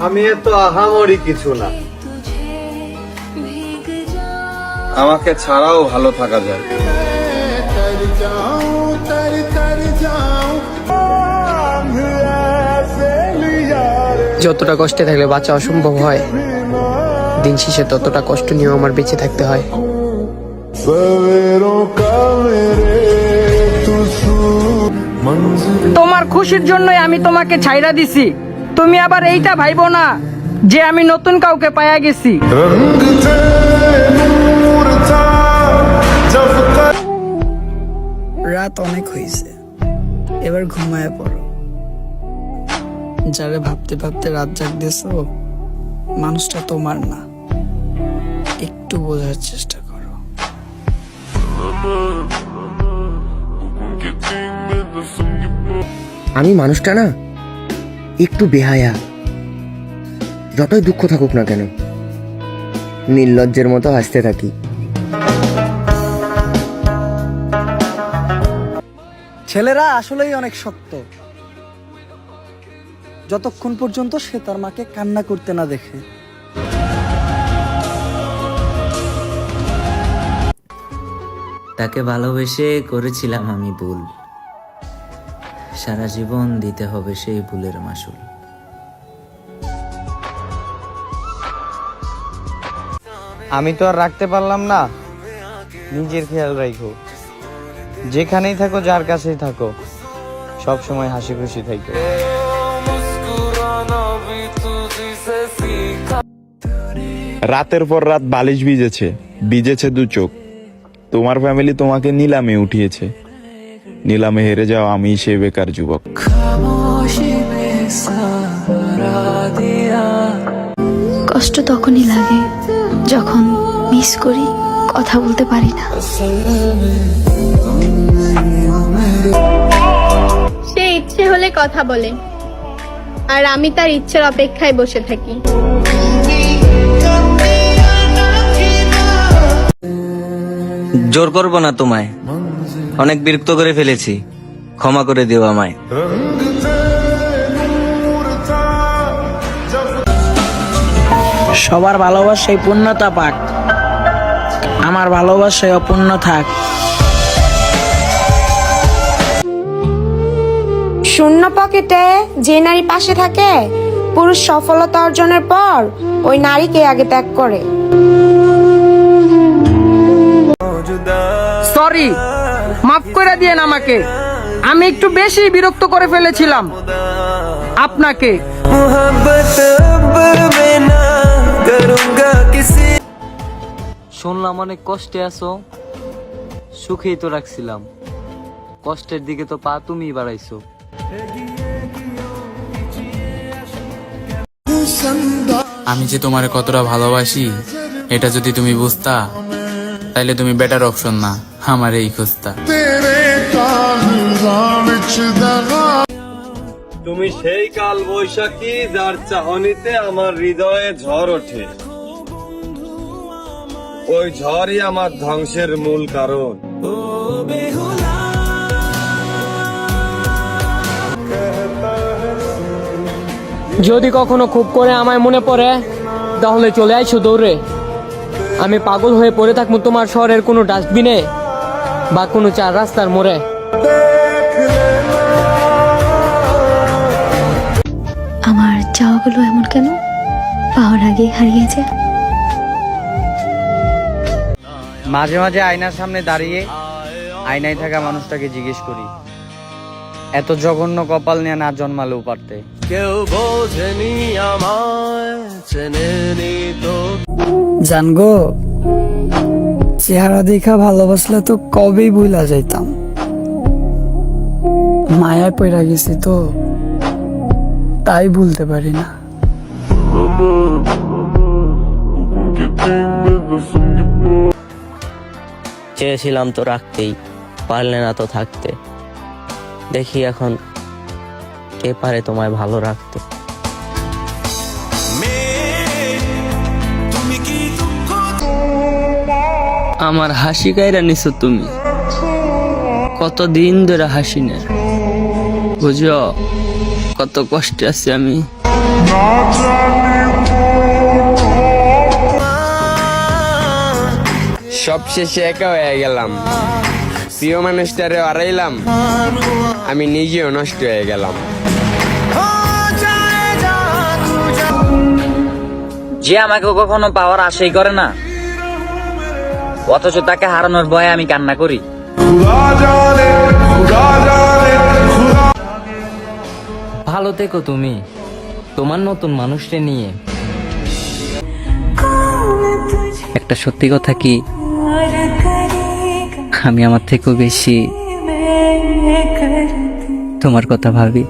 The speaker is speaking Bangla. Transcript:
আমি এত আহামরি কিছু না, আমাকে ছাড়াও ভালো থাকা যায়। যতটা কষ্টে থাকলে বাঁচা অসম্ভব হয়, দিন শেষে ততটা কষ্ট নিয়েও আমার বেঁচে থাকতে হয়। তোমার খুশির জন্যই আমি তোমাকে ছাইরা দিছি, তুমি আবার এইটা ভাইবো না যে আমি নতুন কাউকে পাইয়া গেছি। রাত অনেক হয়েছে, এবার ঘুমায় পড়ো। যারে ভাবতে ভাবতে রাত জাগতেছো, মানুষটা তোমার না, একটু বোঝার চেষ্টা করো। আমি মানুষটা না একটু বেহায়া, যতই দুঃখ থাকুক না কেন নির্লজ্জের মতো হাসতে থাকি। ছেলেরা আসলেই অনেক শক্ত, যতক্ষণ পর্যন্ত সে তার মাকে কান্না করতে না দেখে। তাকে ভালোবেসে করেছিলাম আমি ভুল, সারা জীবন দিতে হবে সেই ভুলের মাসুল। আমি তো আর রাখতে পারলাম না, নিজের খেয়াল রাখো। যেখানেই থাকো, যার কাছেই থাকো, সব সময় হাসি খুশি থাকো। রাতের পর রাত বালিশ ভিজেছে, ভিজেছে দু চোখ। তোমার ফ্যামিলি তোমাকে নিলামে উঠিয়েছে, নিলামে হেরে যাও আমি সে বেকার যুবক। কষ্ট তখনই লাগে যখন মিস করি, কথা বলতে পারি না। সে ইচ্ছে হলে কথা বলে, আর আমি তার ইচ্ছের অপেক্ষায় বসে থাকি। জোর করবো না তোমায়, অনেক বিরক্ত করে ফেলেছি, ক্ষমা করে দিও আমায়। সবার ভালোবাসায় পূর্ণতা পাক, আমার ভালোবাসায় অপূর্ণ থাক। শূন্য পকেটে যে নারী পাশে থাকে, পুরুষ সফলতা অর্জনের পর ওই নারীকে আগে ত্যাগ করে। সরি, মাফ করে দিয়েন আমাকে, আমি একটু বেশি বিরক্ত করে ফেলেছিলাম আপনাকে। শুনলাম অনেক কষ্টে আছো, সুখেই তো রাখছিলাম, কষ্টের দিকে তো পা তুমিই বাড়াইছো। আমি যে তোমার কতটা ভালোবাসি এটা যদি তুমি বুঝতা, তাইলে তুমি বেটার অপশন না আমার এই খুঁজতা। তুমি সেই কাল বৈশাখী, যার চাহনিতে আমার হৃদয়ে ঝড় ওঠে। ওই ঝড়ই আমার ধ্বংসের মূল কারণ। যদি কখনো খুব করে আমায় মনে পড়ে, তাহলে চলে আইসো দৌড়ে। আমি পাগল হয়ে পড়ে থাকবো তোমার শহরের কোনো ডাস্টবিনে বা কোনো চার রাস্তার মোড়ে। আমার চাওয়াগুলো এমন কেন পাওয়ার আগে হারিয়েছে? মাঝে মাঝে আয়নার সামনে দাঁড়িয়ে আয়নায় থাকা মানুষটাকে জিজ্ঞেস করি, এত জঘন্য কপাল নিয়ে না জন্মালেও পারতে। কেউ বোঝেনি আমায়, চেনেনি তো। জানগো, চেহারা দেখা ভালোবাসলে তো কবেই ভুলা যাইতাম, মায়ায় পড়া গেছি তো তাই ভুলতে পারি না। চেয়েছিলাম তো রাখতেই, পারলে না তো থাকতে। দেখি এখন কে পারে তোমায় ভালো রাখতে। আমার হাসি কাইরা নিছো তুমি, কতদিন ধরে হাসি না, বুঝো কত কষ্টে আছি আমি। সব শেষে একা হয়ে গেলাম, প্রিয় মানুষটারে হারাইলাম, আমি নিজেও নষ্ট হয়ে গেলাম। যে আমাকে কখনো পাওয়ার আশাই করে না, অথচ তাকে হারানোর ভয়ে আমি কান্না করি। ভালো থেকো তুমি তোমার নতুন মানুষটা নিয়ে। একটা সত্যি কথা কি, আমি আমার থেকেও বেশি তোমার কথা ভাবি।